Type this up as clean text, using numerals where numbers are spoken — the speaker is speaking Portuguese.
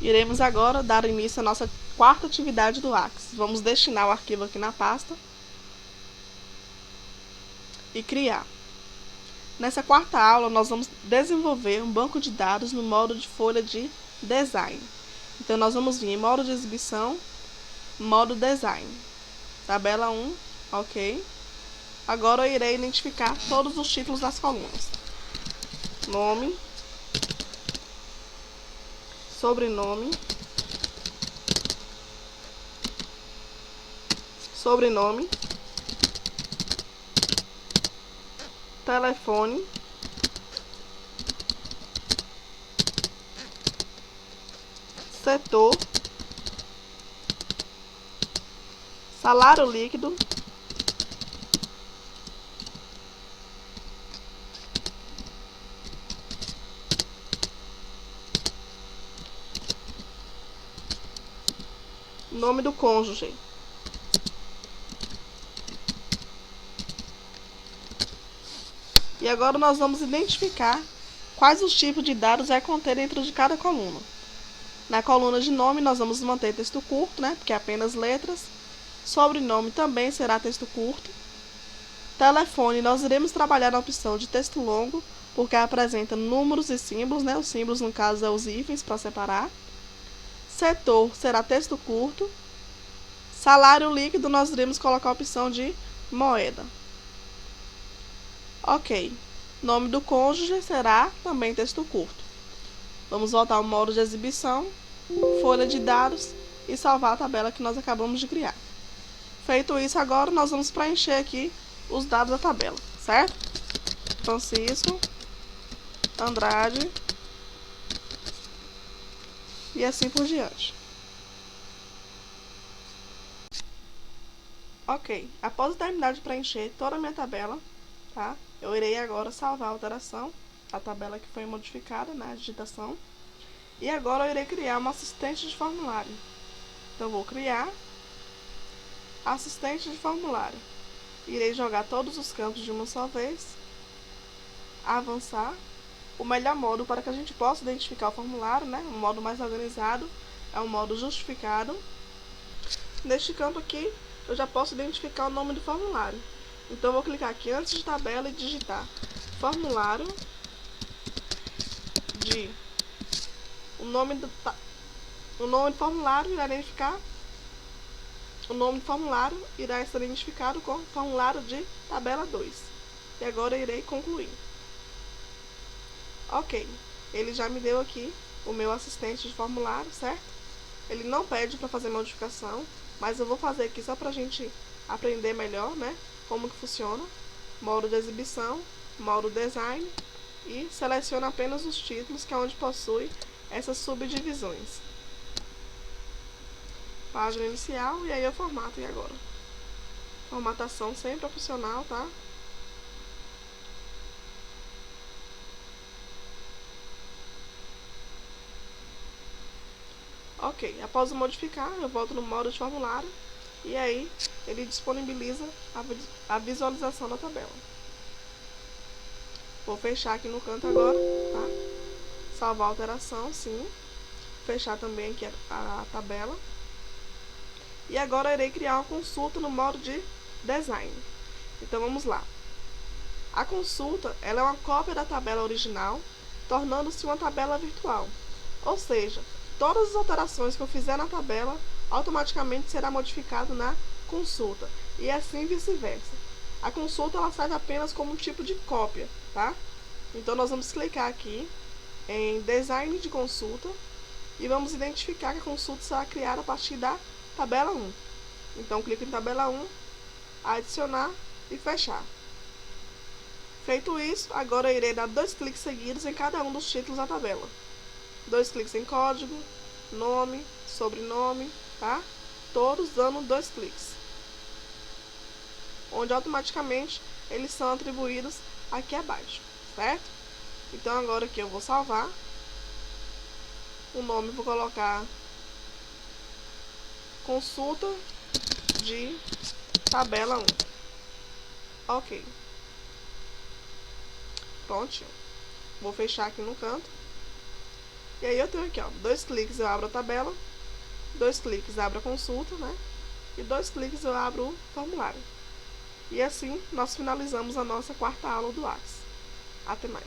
Iremos agora dar início à nossa quarta atividade do Axis. Vamos destinar o arquivo aqui na pasta e criar. Nessa quarta aula, nós vamos desenvolver um banco de dados no modo de folha de design. Então, nós vamos vir em modo de exibição, modo design. Tabela 1, ok. Agora eu irei identificar todos os títulos das colunas. Nome, sobrenome, telefone, setor, salário líquido, nome do cônjuge. E agora nós vamos identificar quais os tipos de dados vai conter dentro de cada coluna. Na coluna de nome nós vamos manter texto curto, porque é apenas letras. Sobrenome também será texto curto. Telefone nós iremos trabalhar na opção de texto longo, porque apresenta números e símbolos, Os símbolos no caso são os hífens para separar. Setor será texto curto. Salário líquido nós iremos colocar a opção de moeda. Ok. Nome do cônjuge será também texto curto. Vamos voltar ao modo de exibição, folha de dados e salvar a tabela que nós acabamos de criar. Feito isso, agora nós vamos preencher aqui os dados da tabela, certo? Francisco, Andrade e assim por diante. Ok, após terminar de preencher toda a minha tabela, eu irei agora salvar a alteração, a tabela que foi modificada, a digitação. E agora eu irei criar um assistente de formulário. Então, vou criar assistente de formulário. Irei jogar todos os campos de uma só vez. Avançar. O melhor modo para que a gente possa identificar o formulário, um modo mais organizado, é o modo justificado. Neste campo aqui, eu já posso identificar o nome do formulário. Então, eu vou clicar aqui antes de tabela e digitar formulário de... O nome do formulário irá identificar. O nome do formulário irá ser identificado com formulário de tabela 2. E agora eu irei concluir. Ok, ele já me deu aqui o meu assistente de formulário, certo? Ele não pede para fazer modificação, mas eu vou fazer aqui só para a gente aprender melhor, como que funciona. Modo de exibição, modo design e seleciono apenas os títulos, que é onde possui essas subdivisões. Página inicial e aí eu formato. E agora? Formatação sempre opcional, tá? Ok, após modificar, eu volto no modo de formulário e aí ele disponibiliza a visualização da tabela. Vou fechar aqui no canto agora, tá? Salvar a alteração, sim. Fechar também aqui a tabela. E agora eu irei criar uma consulta no modo de design. Então vamos lá. A consulta ela é uma cópia da tabela original, tornando-se uma tabela virtual. Ou seja, todas as alterações que eu fizer na tabela automaticamente será modificado na consulta. E assim vice-versa. A consulta ela serve apenas como um tipo de cópia, tá? Então nós vamos clicar aqui em design de consulta e vamos identificar que a consulta será criada a partir da tabela 1. Então clico em tabela 1, adicionar e fechar. Feito isso, agora eu irei dar 2 cliques seguidos em cada um dos títulos da tabela. 2 cliques em código, nome, sobrenome, tá? Todos dando 2 cliques. Onde automaticamente eles são atribuídos aqui abaixo, certo? Então agora aqui eu vou salvar. O nome eu vou colocar consulta de tabela 1. Ok. Pronto. Vou fechar aqui no canto. E aí eu tenho aqui, ó, 2 cliques eu abro a tabela, 2 cliques abro a consulta, né? E 2 cliques eu abro o formulário. E assim nós finalizamos a nossa quarta aula do Whats. Até mais!